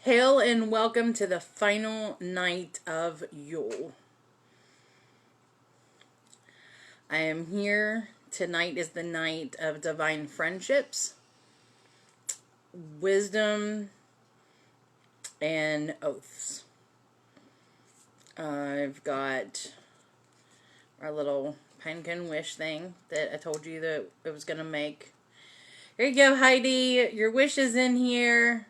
Hail and welcome to the final night of Yule. I am here. Tonight is the night of divine friendships, wisdom, and oaths. I've got our little pumpkin wish thing that I told you that it was going to make. Here you go, Heidi. Your wish is in here.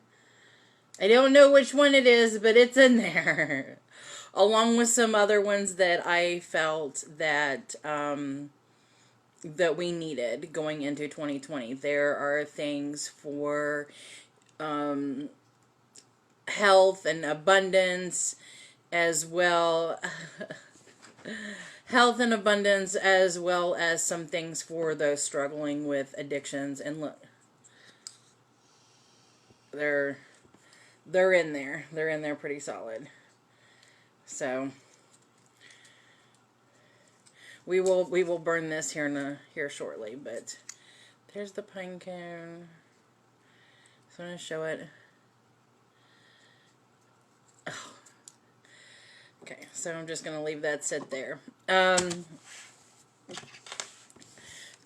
I don't know which one it is, but it's in there. Along with some other ones that I felt that that we needed going into 2020. There are things for health and abundance as well. Health and abundance, as well as some things for those struggling with addictions. And look, they're in there. They're in there pretty solid. So we will burn this here shortly. But there's the pine cone. So I'm gonna show it. Oh. Okay, so I'm just gonna leave that sit there.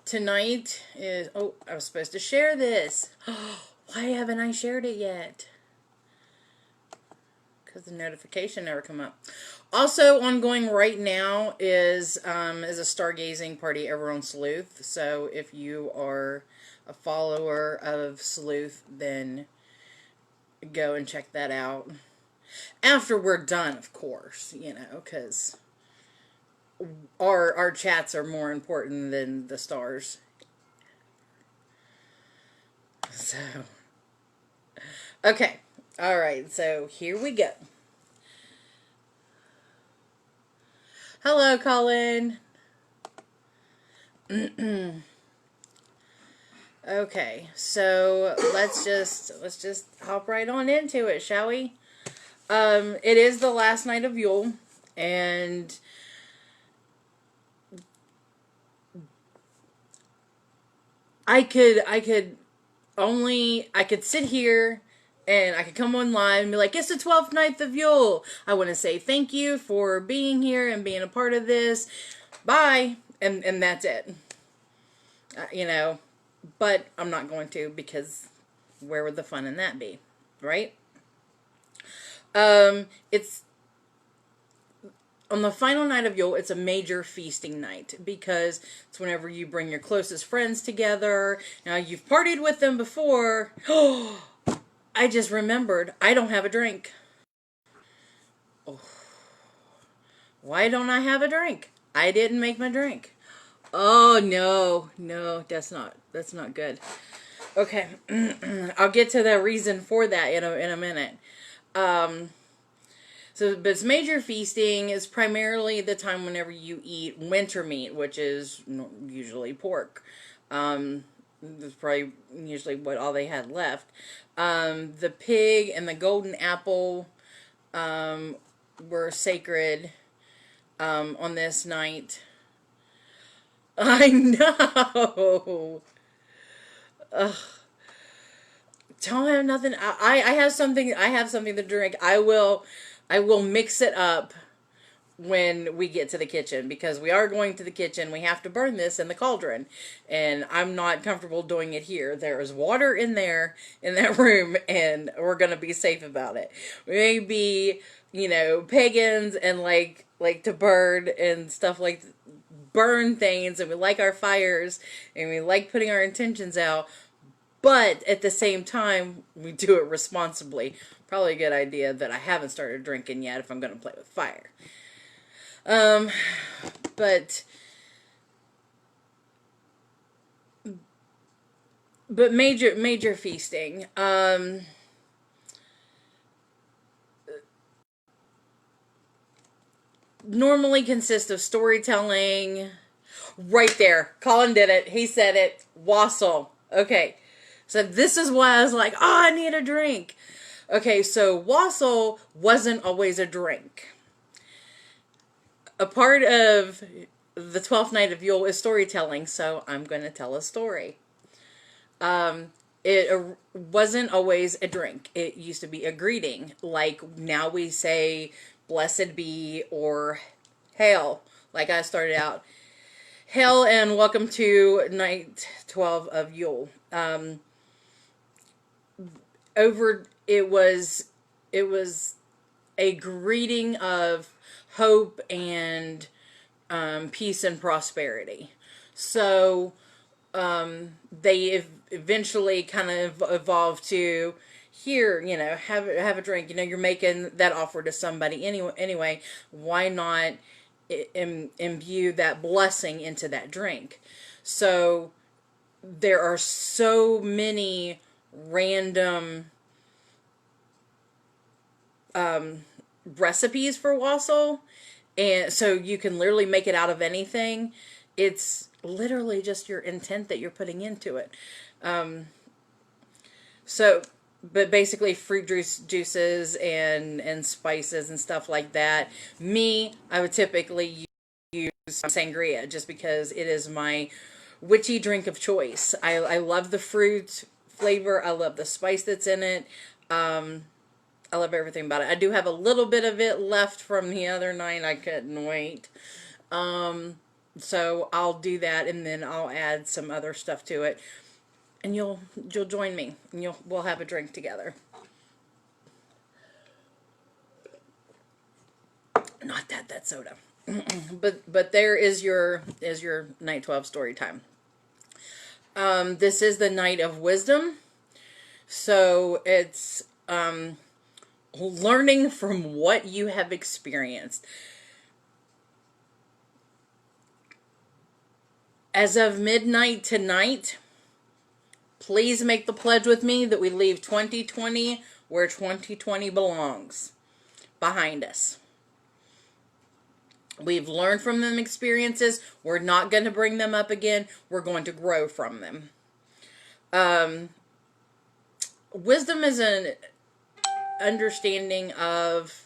Tonight is, oh, I was supposed to share this. Why haven't I shared it yet? Because the notification never come up. Also ongoing right now is a stargazing party over on Sleuth. So if you are a follower of Sleuth, then go and check that out. After we're done, of course, you know, because our chats are more important than the stars. So, okay. All right, so here we go. Hello, Colin. Okay, so let's just hop right on into it, shall we? It is the last night of Yule, and I could sit here and I could come on live and be like, it's the 12th night of Yule. I want to say thank you for being here and being a part of this. Bye. And that's it. You know, but I'm not going to, because where would the fun in that be? Right? It's on the final night of Yule, it's a major feasting night, because it's whenever you bring your closest friends together. Now, you've partied with them before. Oh, I just remembered, I don't have a drink. Oh. Why don't I have a drink? I didn't make my drink. Oh, no, that's not good. Okay, I'll get to the reason for that in a minute. So, but it's major feasting is primarily the time whenever you eat winter meat, which is usually pork. That's probably usually what all they had left. The pig and the golden apple were sacred on this night. I know. Ugh. Don't have nothing. I have something. I have something to drink. I will mix it up when we get to the kitchen, because we are going to the kitchen. We have to burn this in the cauldron, and I'm not comfortable doing it here. There is water in there in that room, and we're gonna be safe about it. We may be, you know, pagans and like to burn and stuff, like burn things, and we like our fires and we like putting our intentions out. But at the same time, we do it responsibly. Probably a good idea that I haven't started drinking yet if I'm going to play with fire. But major feasting. Normally consists of storytelling. Right there. Colin did it. He said it. Wassail. Okay. So this is why I was like, oh, I need a drink. Okay, so wassail wasn't always a drink. A part of the 12th night of Yule is storytelling, so I'm going to tell a story. it wasn't always a drink. It used to be a greeting. Like now we say blessed be or hail. Like I started out, hail and welcome to night 12 of Yule. Over it was a greeting of hope and peace and prosperity. So they eventually kind of evolved to here, have a drink. You're making that offer to somebody anyway. Why not imbue that blessing into that drink? So there are so many random recipes for wassail, and so you can literally make it out of anything. It's literally just your intent that you're putting into it. So, but basically fruit juices and spices and stuff like that. Me, I would typically use sangria just because it is my witchy drink of choice. I love the fruit flavor. I love the spice that's in it. I love everything about it. I do have a little bit of it left from the other night. I couldn't wait. So I'll do that, and then I'll add some other stuff to it, and you'll join me, and we'll have a drink together. Not that soda, but there is your night 12 story time. This is the night of wisdom, so it's learning from what you have experienced. As of midnight tonight, please make the pledge with me that we leave 2020 where 2020 belongs, behind us. We've learned from them experiences. We're not going to bring them up again. We're going to grow from them. Wisdom is an understanding of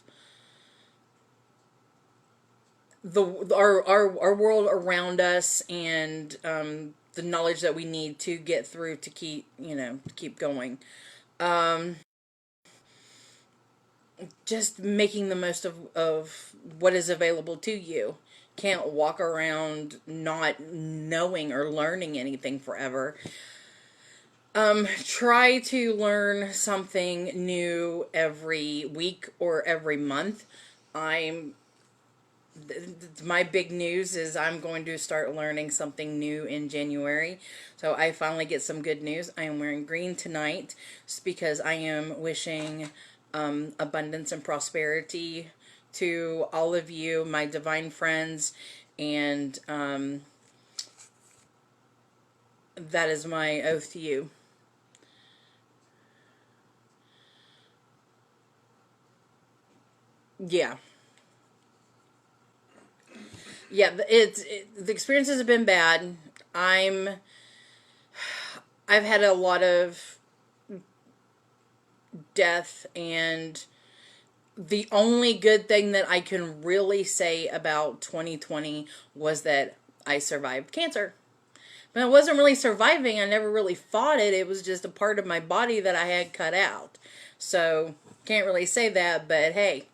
our world around us, and the knowledge that we need to get through to keep going. Just making the most of what is available to you. Can't walk around not knowing or learning anything forever. Try to learn something new every week or every month. My big news is I'm going to start learning something new in January. So I finally get some good news. I am wearing green tonight just because I am wishing abundance and prosperity to all of you, my divine friends, and that is my oath to you. Yeah. Yeah, the experiences have been bad. I'm I've had a lot of death, and the only good thing that I can really say about 2020 was that I survived cancer. But I wasn't really surviving. I never really fought it. It was just a part of my body that I had cut out. So, can't really say that, but hey,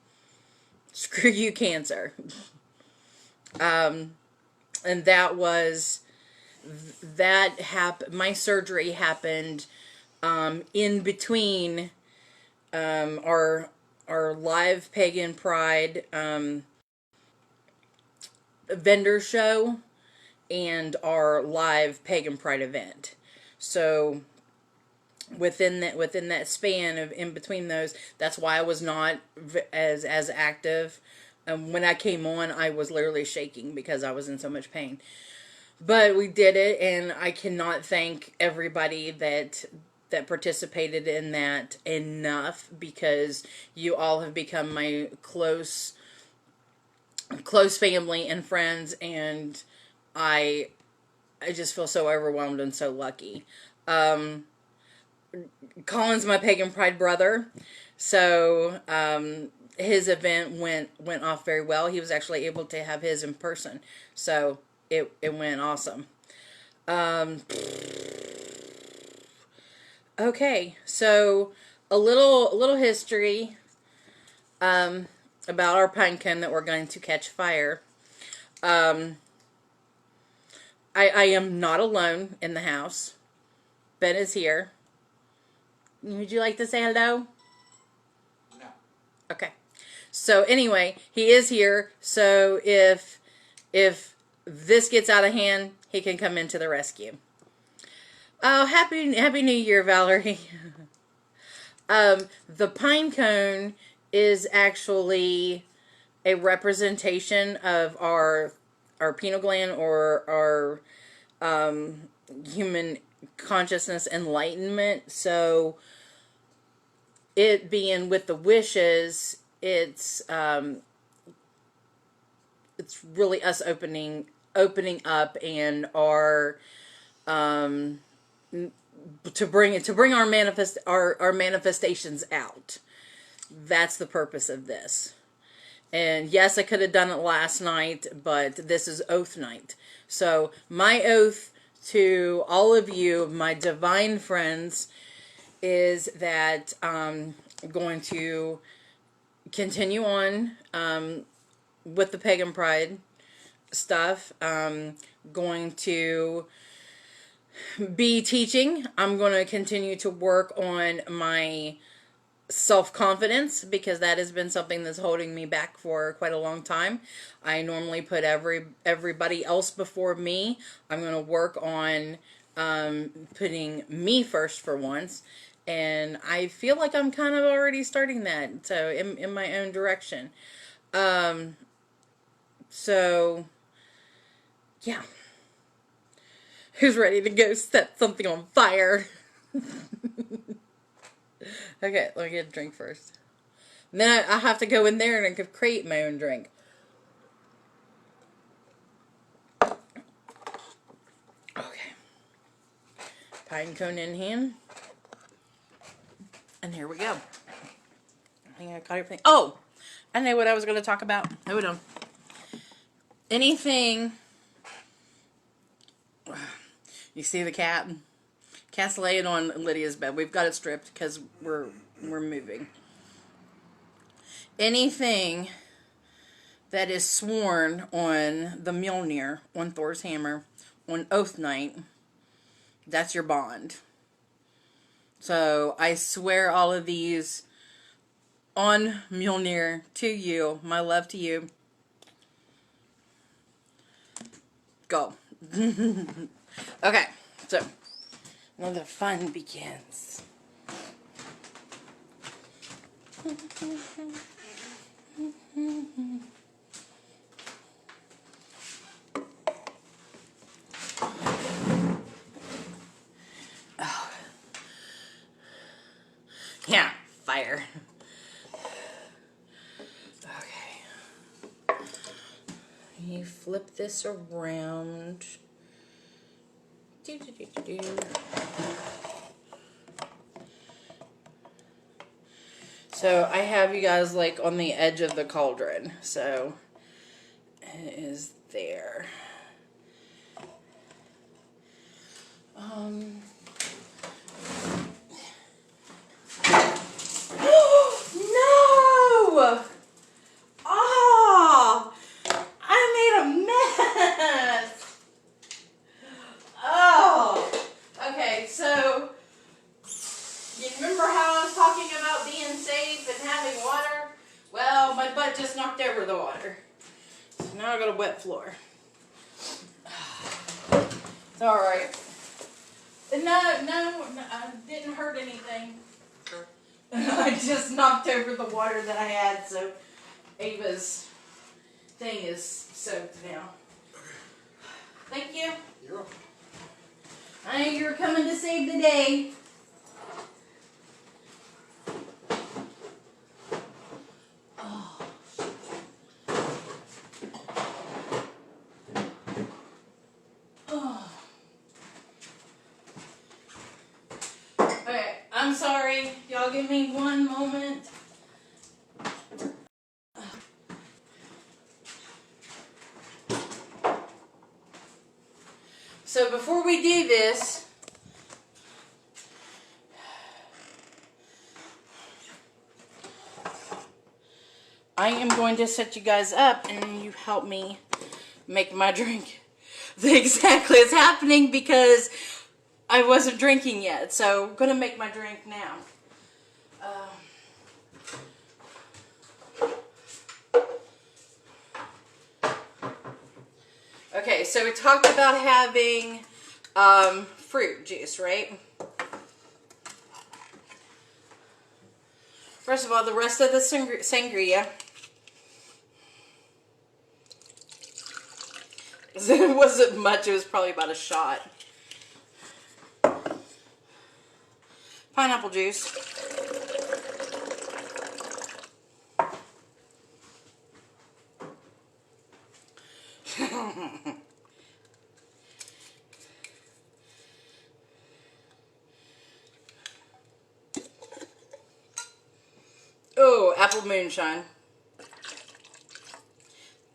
screw you, cancer. And my surgery happened in between our live pagan pride vendor show and our live pagan pride event. So within that span of in between those, that's why I was not as active. When I came on, I was literally shaking because I was in so much pain. But we did it, and I cannot thank everybody that participated in that enough, because you all have become my close family and friends, and I just feel so overwhelmed and so lucky. Colin's my pagan pride brother, so his event went off very well. He was actually able to have his in person, so it went awesome. Okay, so a little history about our pine cone that we're going to catch fire. Um, I am not alone in the house. Ben is here. Would you like to say hello? No. Okay. So anyway, he is here. So if this gets out of hand, he can come into the rescue. Oh, happy New Year, Valerie. The pine cone is actually a representation of our pineal gland, or our human consciousness enlightenment. So it being with the wishes, it's really us opening up, and our to bring our manifestations out. That's the purpose of this. And yes, I could have done it last night, but this is oath night. So my oath to all of you, my divine friends, is that I'm going to continue on with the pagan pride stuff. Going to be teaching. I'm going to continue to work on my self-confidence, because that has been something that's holding me back for quite a long time. I normally put everybody else before me. I'm going to work on putting me first for once, and I feel like I'm kind of already starting that, so in my own direction. So yeah, who's ready to go set something on fire? Okay, let me get a drink first. And then I have to go in there and create my own drink. Okay. Pine cone in hand. And here we go. I think I got everything. Oh! I know what I was going to talk about. Hold on. Anything. You see the cat? Cat's laying on Lydia's bed. We've got it stripped because we're moving. Anything that is sworn on the Mjolnir, on Thor's hammer, on Oath Night, that's your bond. So I swear all of these on Mjolnir to you. My love to you. Go. Okay, so now the fun begins. Oh. Yeah, fire. Okay. You flip this around. So I have you guys like on the edge of the cauldron. So it is there. No! Oh! I made a mess! Oh! Okay, so you remember how I was talking about being safe and having water? Well, my butt just knocked over the water. So now I got a wet floor. It's alright. No, I didn't hurt anything. Sure. I just knocked over the water that I had, so Ava's thing is soaked now. Thank you. You're welcome. I know you're coming to save the day. Oh. Oh. Okay, I'm sorry. Y'all give me one moment. So before we do this, I am going to set you guys up and you help me make my drink exactly as happening because I wasn't drinking yet. So I'm going to make my drink now. Okay, so we talked about having fruit juice, right? First of all, the rest of the sangria. It wasn't much, it was probably about a shot. Pineapple juice. Oh, apple moonshine.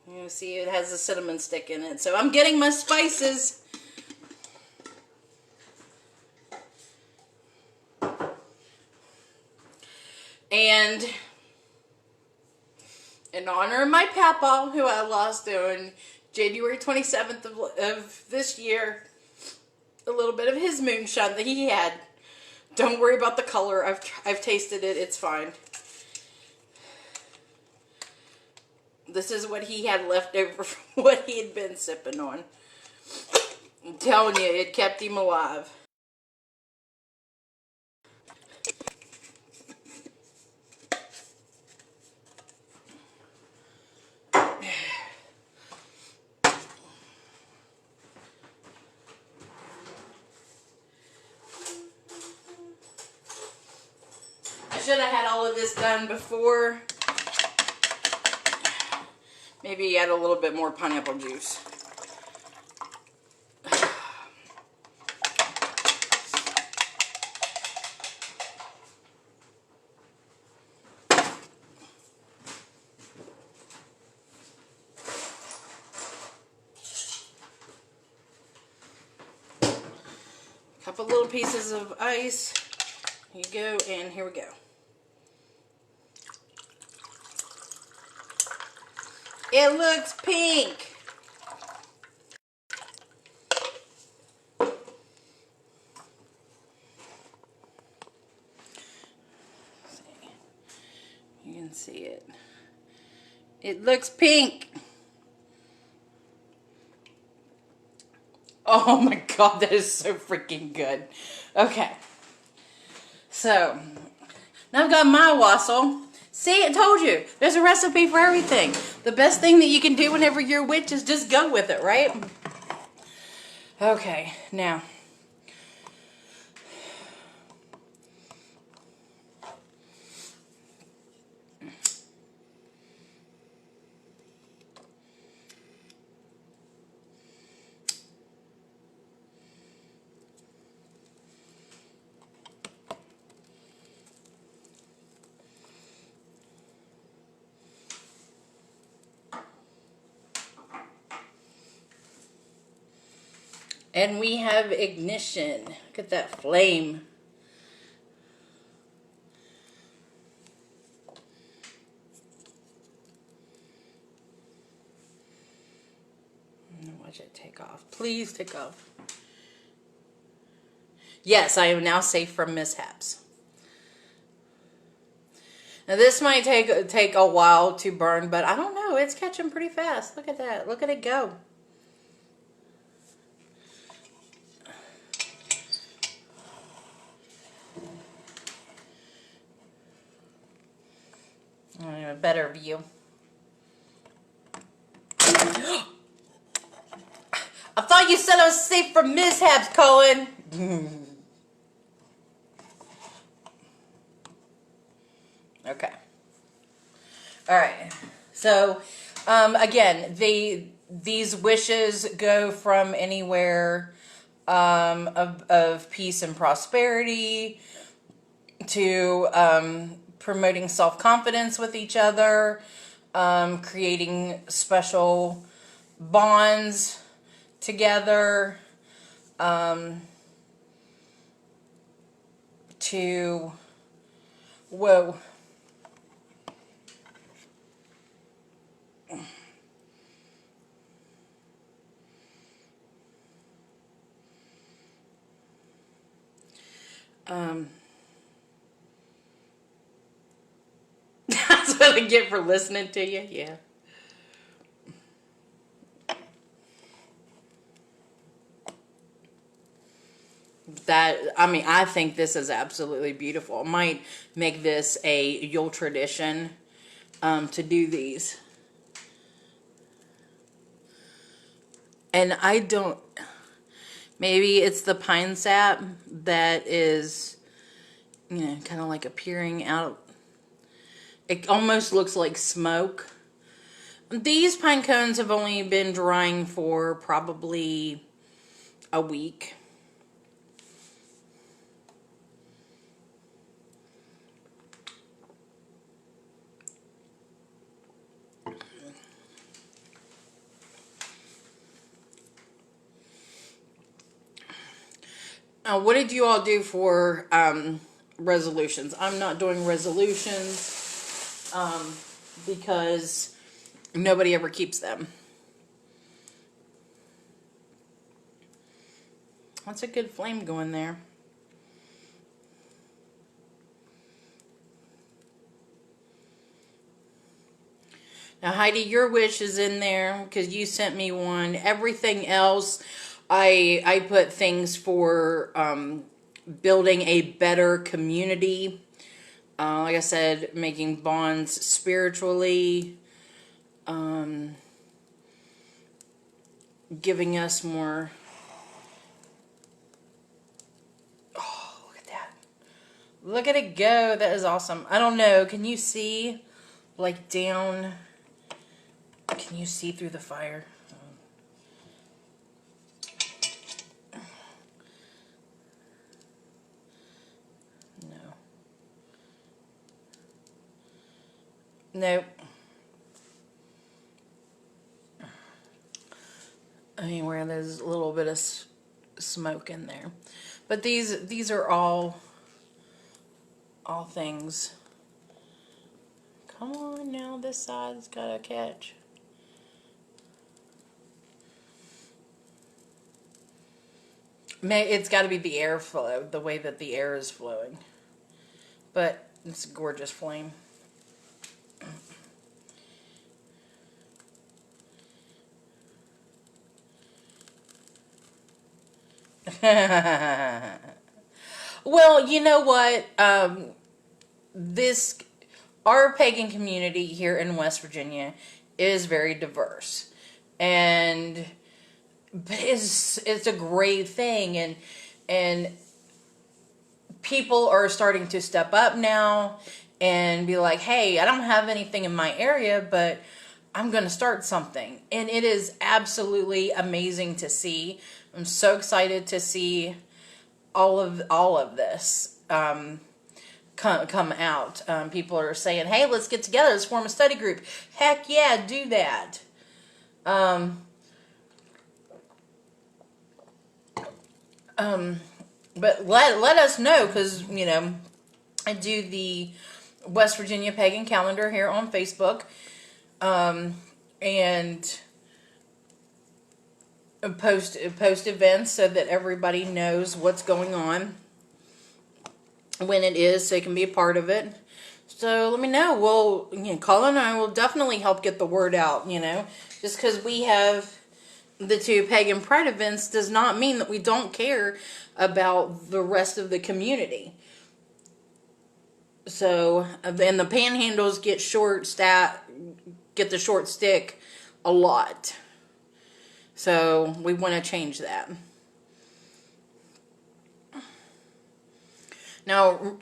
You see, it has a cinnamon stick in it. So I'm getting my spices. And in honor of my papa, who I lost on January 27th of this year, a little bit of his moonshine that he had. Don't worry about the color. I've tasted it. It's fine. This is what he had left over from what he had been sipping on. I'm telling you, it kept him alive. I should have had all of this done before. Maybe add a little bit more pineapple juice. Couple little pieces of ice. Here you go, and here we go. It looks pink. You can see it. It looks pink. Oh my god, that is so freaking good. Okay. So, now I've got my wassail. See, I told you. There's a recipe for everything. The best thing that you can do whenever you're a witch is just go with it, right? Okay, now. And we have ignition. Look at that flame. Watch it take off. Please take off. Yes, I am now safe from mishaps. Now this might take a while to burn, but I don't know. It's catching pretty fast. Look at that. Look at it go. A better view. I thought you said I was safe from mishaps, Colin. Okay. All right. So, again, these wishes go from anywhere of peace and prosperity to promoting self-confidence with each other, creating special bonds together, to, whoa, Um, that's what I get for listening to you. Yeah. I think this is absolutely beautiful. I might make this a Yule tradition to do these. And I don't, maybe it's the pine sap that is, kind of like appearing out. It almost looks like smoke. These pine cones have only been drying for probably a week. What did you all do for resolutions? I'm not doing resolutions because nobody ever keeps them. That's a good flame going there. Now, Heidi, your wish is in there because you sent me one. Everything else, I put things for building a better community. Like I said, making bonds spiritually, giving us more. Oh, look at that. Look at it go. That is awesome. I don't know. Can you see, like, down? Can you see through the fire? No. Nope. I mean, where there's a little bit of smoke in there, but these are all things. Come on now, this side's got a catch. It's got to be the airflow, the way that the air is flowing. But it's a gorgeous flame. Well, you know what? This our pagan community here in West Virginia is very diverse, and it's a great thing, and people are starting to step up now and be like, hey, I don't have anything in my area, but I'm going to start something. And it is absolutely amazing to see. I'm so excited to see all of this come out. People are saying, hey, let's get together, let's form a study group. Heck yeah, do that. But let us know, because I do the West Virginia Pagan Calendar here on Facebook, and post events so that everybody knows what's going on, when it is, so they can be a part of it. So let me know. Well, Colin and I will definitely help get the word out. Just because we have the two Pagan Pride events does not mean that we don't care about the rest of the community. So, and the panhandles get the short stick a lot. So we want to change that. Now,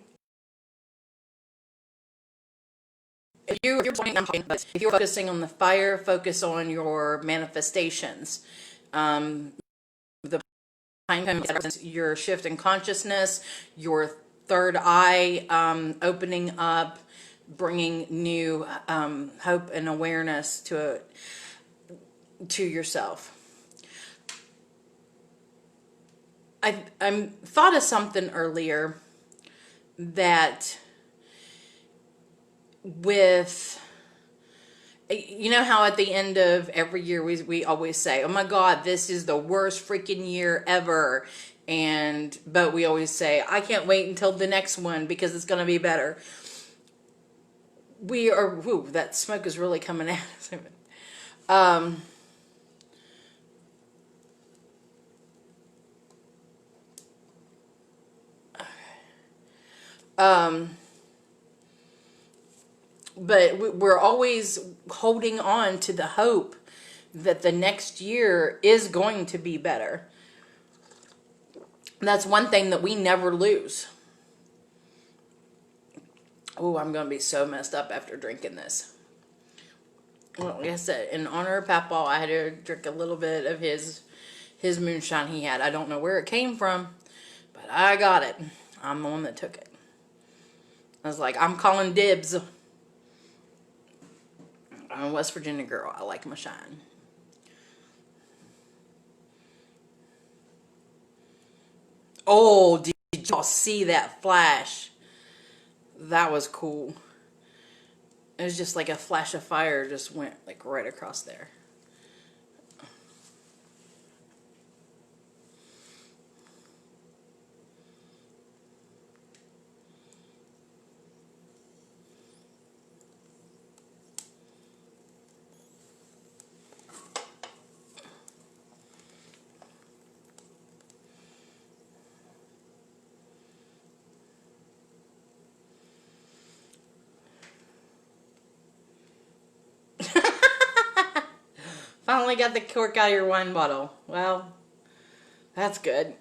if you're focusing on the fire, focus on your manifestations. The pine cone represents your shift in consciousness, your third eye opening up, bringing new hope and awareness to yourself. I thought of something earlier that with, how at the end of every year we always say, oh my God, this is the worst freaking year ever. But we always say, I can't wait until the next one because it's going to be better. We are, whoo, that smoke is really coming at us. Um, um, but we're always holding on to the hope that the next year is going to be better. That's one thing that we never lose. Oh, I'm going to be so messed up after drinking this. Well, like I said, in honor of Papaw, I had to drink a little bit of his moonshine he had. I don't know where it came from, but I got it. I'm the one that took it. I was like, I'm calling dibs. I'm a West Virginia girl. I like my shine. Oh, did y'all see that flash? That was cool. It was just like a flash of fire just went like right across there. Finally got the cork out of your wine bottle. Well, that's good.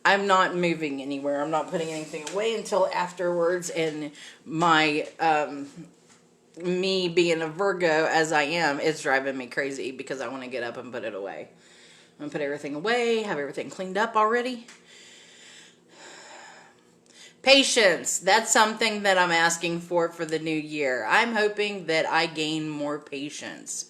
I'm not moving anywhere. I'm not putting anything away until afterwards. And my me being a Virgo as I am, it's driving me crazy because I want to get up and put it away. I'm gonna put everything away, have everything cleaned up already. Patience. That's something that I'm asking for the new year. I'm hoping that I gain more patience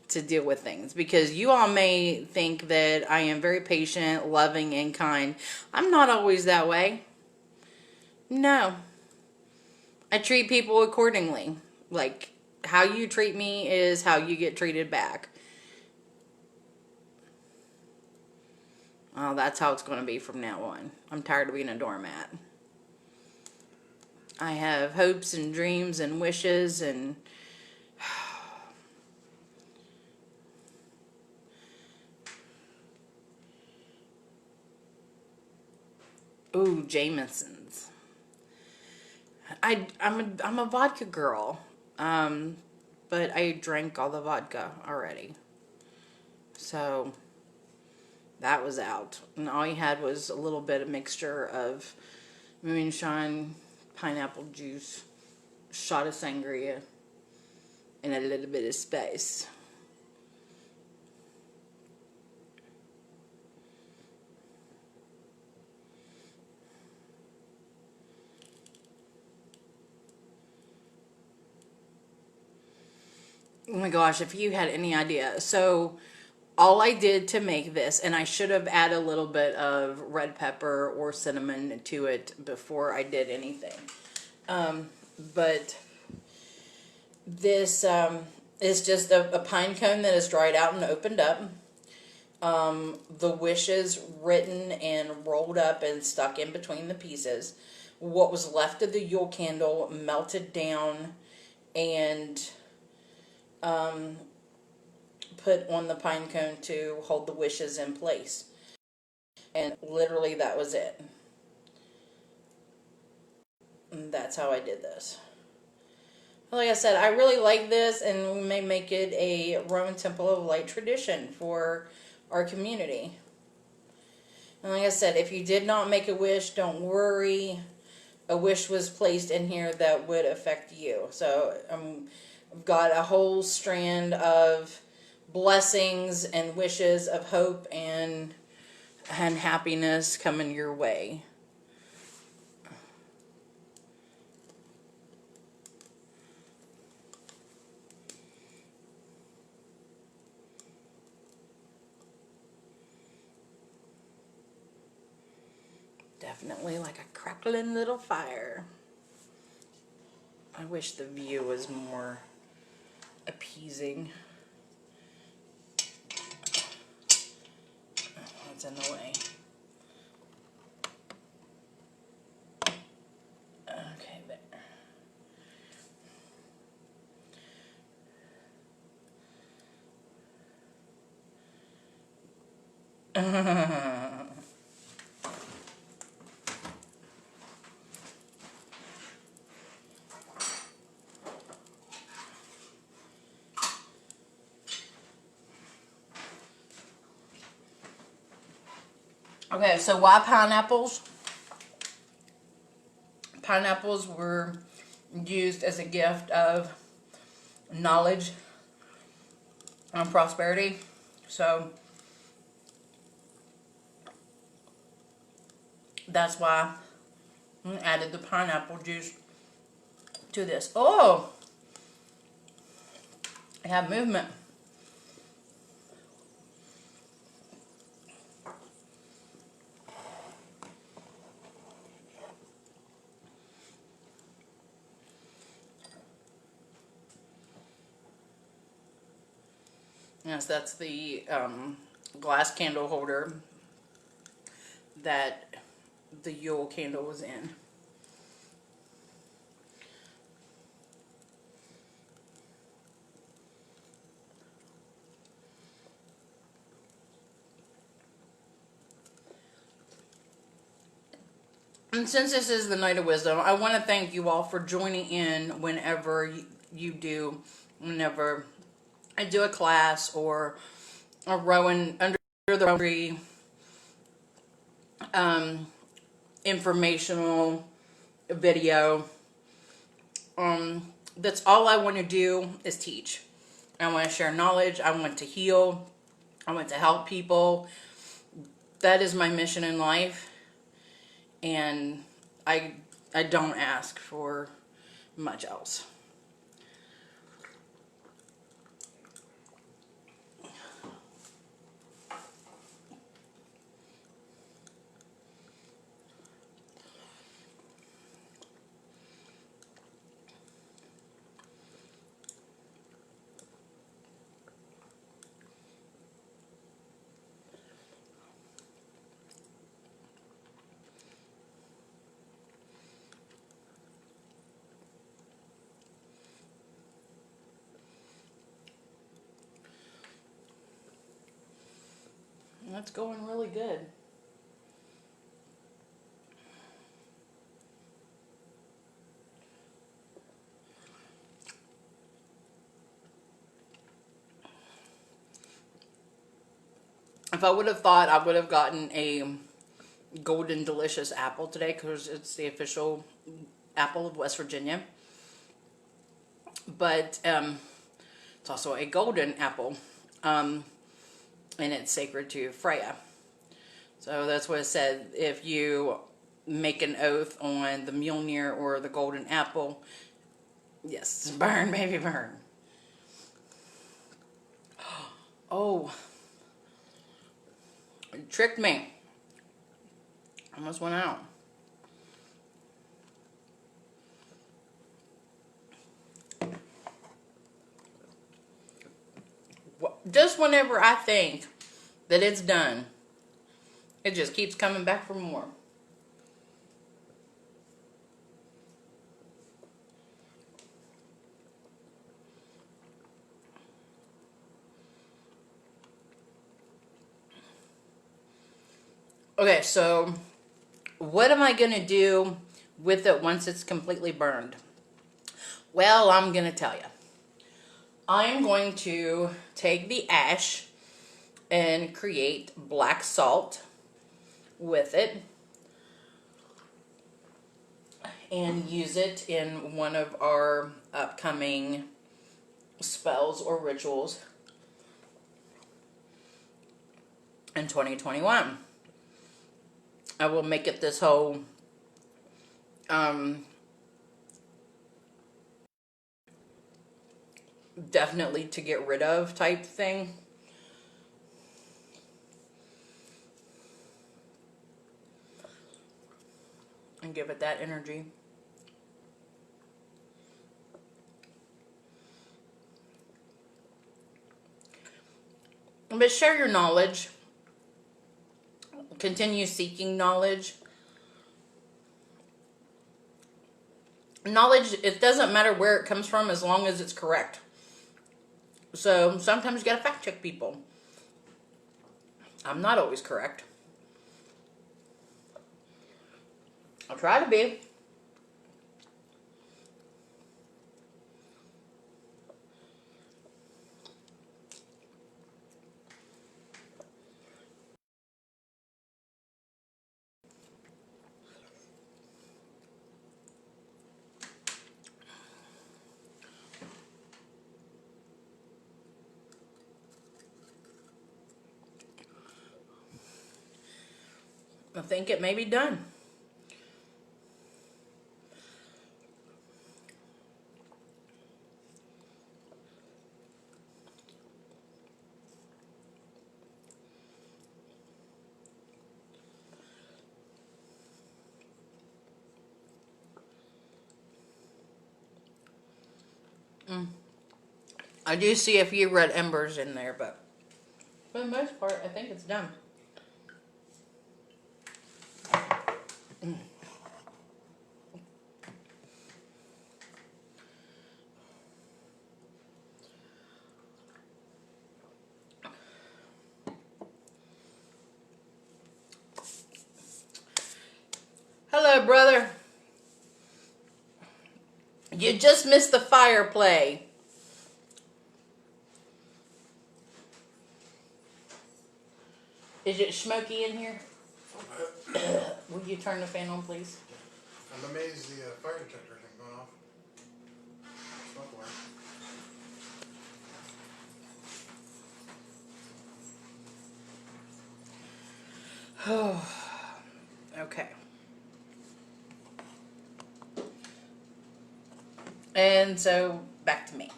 to deal with things, because you all may think that I am very patient, loving, and kind. I'm not always that way. No. I treat people accordingly. Like, how you treat me is how you get treated back. Well, that's how it's going to be from now on. I'm tired of being a doormat. I have hopes and dreams and wishes and ooh, Jameson's. I'm a vodka girl, but I drank all the vodka already, so that was out, and all you had was a little bit of mixture of moonshine, pineapple juice, shot of sangria, and a little bit of spice. Oh my gosh, if you had any idea. So all I did to make this, and I should have added a little bit of red pepper or cinnamon to it before I did anything. But this is just a pine cone that is dried out and opened up. The wishes written and rolled up and stuck in between the pieces. What was left of the Yule candle melted down and put on the pine cone to hold the wishes in place. And literally that was it. And that's how I did this. Like I said, I really like this, and we may make it a Roman Temple of Light tradition for our community. And like I said, if you did not make a wish, don't worry. A wish was placed in here that would affect you. So I've got a whole strand of blessings and wishes of hope and happiness coming your way. Definitely like a crackling little fire. I wish the view was more appeasing. It's in the way. Okay, there. Okay, so why pineapples? Pineapples were used as a gift of knowledge and prosperity. So that's why I added the pineapple juice to this. Oh, I have movement. Yes, that's the glass candle holder that the Yule candle was in. And since this is the Night of Wisdom, I want to thank you all for joining in whenever you do, whenever I do a class or a Rowan under the tree informational video. That's all I want to do is teach. I want to share knowledge. I want to heal. I want to help people. That is my mission in life. And I don't ask for much else. That's going really good. If I would have thought, I would have gotten a golden delicious apple today because it's the official apple of West Virginia. But it's also a golden apple, and it's sacred to Freya. So that's what it said. If you make an oath on the Mjolnir or the golden apple, yes, burn, baby, burn. Oh, it tricked me. Almost went out. Just whenever I think that it's done, it just keeps coming back for more. Okay, so what am I going to do with it once it's completely burned? Well, I'm going to tell you. I'm going to take the ash and create black salt with it and use it in one of our upcoming spells or rituals in 2021. I will make it this whole definitely to get rid of type thing. And give it that energy. But share your knowledge Continue seeking knowledge. Knowledge, it doesn't matter where it comes from as long as it's correct. So sometimes you gotta fact check people. I'm not always correct. I'll try to be. I think it may be done. I do see a few red embers in there, but for the most part, I think it's done. Hello, brother. You just missed the fire play. Is it smoky in here? Will you turn the fan on, please? I'm amazed the fire detector isn't going off. Smoke alarm. Okay. And so, back to me.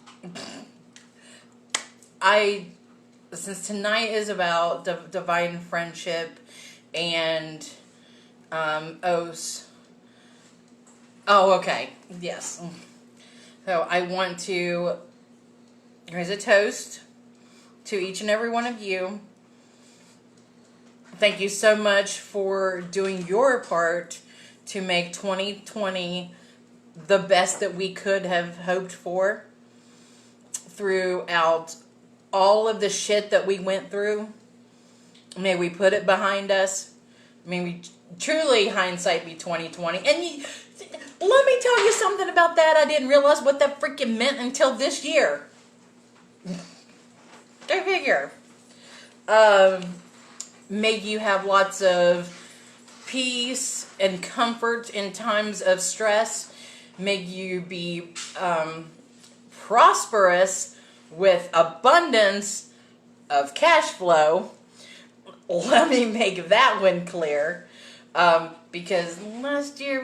Since tonight is about divine friendship and oaths. Oh, okay. Yes. So I want to, here's a toast to each and every one of you. Thank you so much for doing your part to make 2020 the best that we could have hoped for throughout all of the shit that we went through. May we put it behind us. May we truly hindsight be 2020. And let me tell you something about that. I didn't realize what that freaking meant until this year. Go figure. May you have lots of peace and comfort in times of stress. May you be prosperous with abundance of cash flow. Let me make that one clear. Because last year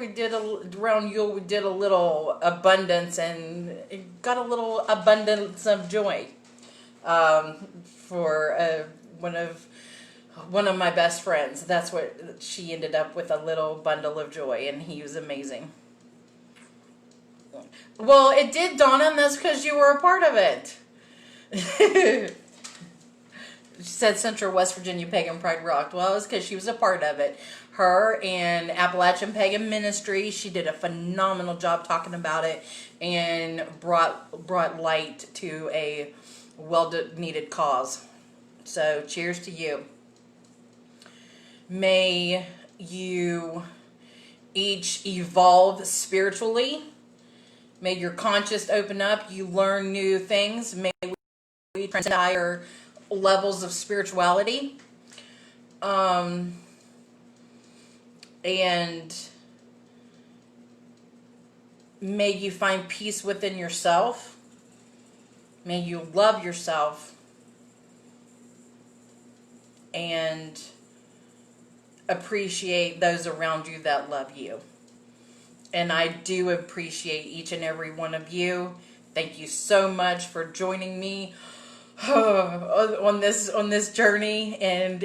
around Yule, we did a little abundance and it got a little abundance of joy. For one of my best friends. That's what she ended up with, a little bundle of joy, and he was amazing. Well, it did, Donna, and that's because you were a part of it. She said Central West Virginia Pagan Pride rocked. Well, it was because she was a part of it. Her and Appalachian Pagan Ministry, she did a phenomenal job talking about it and brought light to a well-needed cause. So, cheers to you. May you each evolve spiritually. May your conscience open up. You learn new things. May we transcend higher levels of spirituality. And may you find peace within yourself. May you love yourself. And appreciate those around you that love you. And I do appreciate each and every one of you. Thank you so much for joining me on this journey, and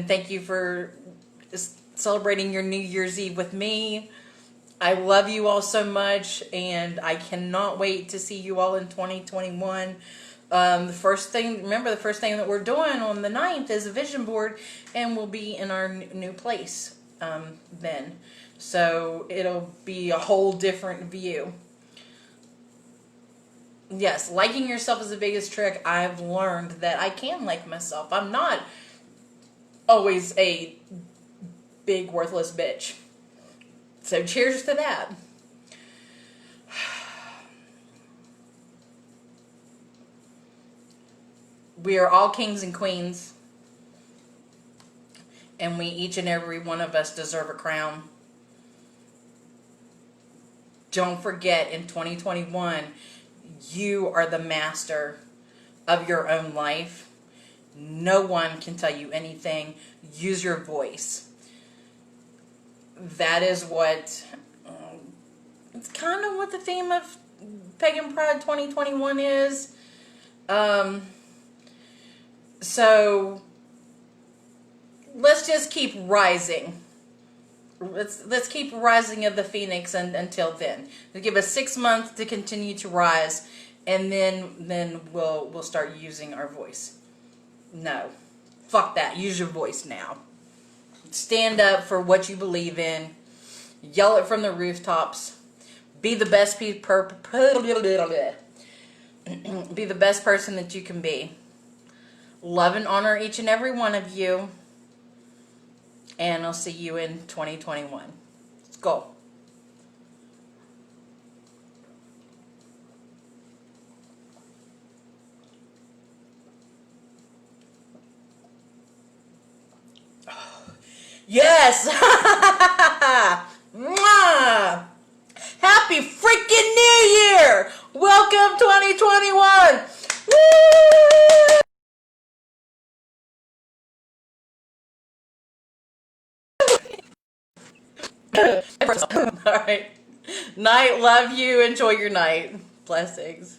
thank you for celebrating your New Year's Eve with me. I love you all so much, and I cannot wait to see you all in 2021. The first thing, remember, the first thing that we're doing on the 9th is a vision board, and we'll be in our new place then. So it'll be a whole different view. Yes, liking yourself is the biggest trick. I've learned that I can like myself. I'm not always a big worthless bitch. So cheers to that. We are all kings and queens, and we, each and every one of us, deserve a crown. Don't forget, in 2021, you are the master of your own life. No one can tell you anything. Use your voice. That is what, it's kind of what the theme of Pagan Pride 2021 is. So let's just keep rising. Let's keep rising of the phoenix until then. We'll give us 6 months to continue to rise, and then we'll start using our voice. No, fuck that. Use your voice now. Stand up for what you believe in. Yell it from the rooftops. Be the best be the best person that you can be. Love and honor each and every one of you. And I'll see you in 2021. Let's go. Yes! Mwah! Happy freaking New Year! Welcome 2021! Woo! Alright. Night, love you. Enjoy your night. Blessings.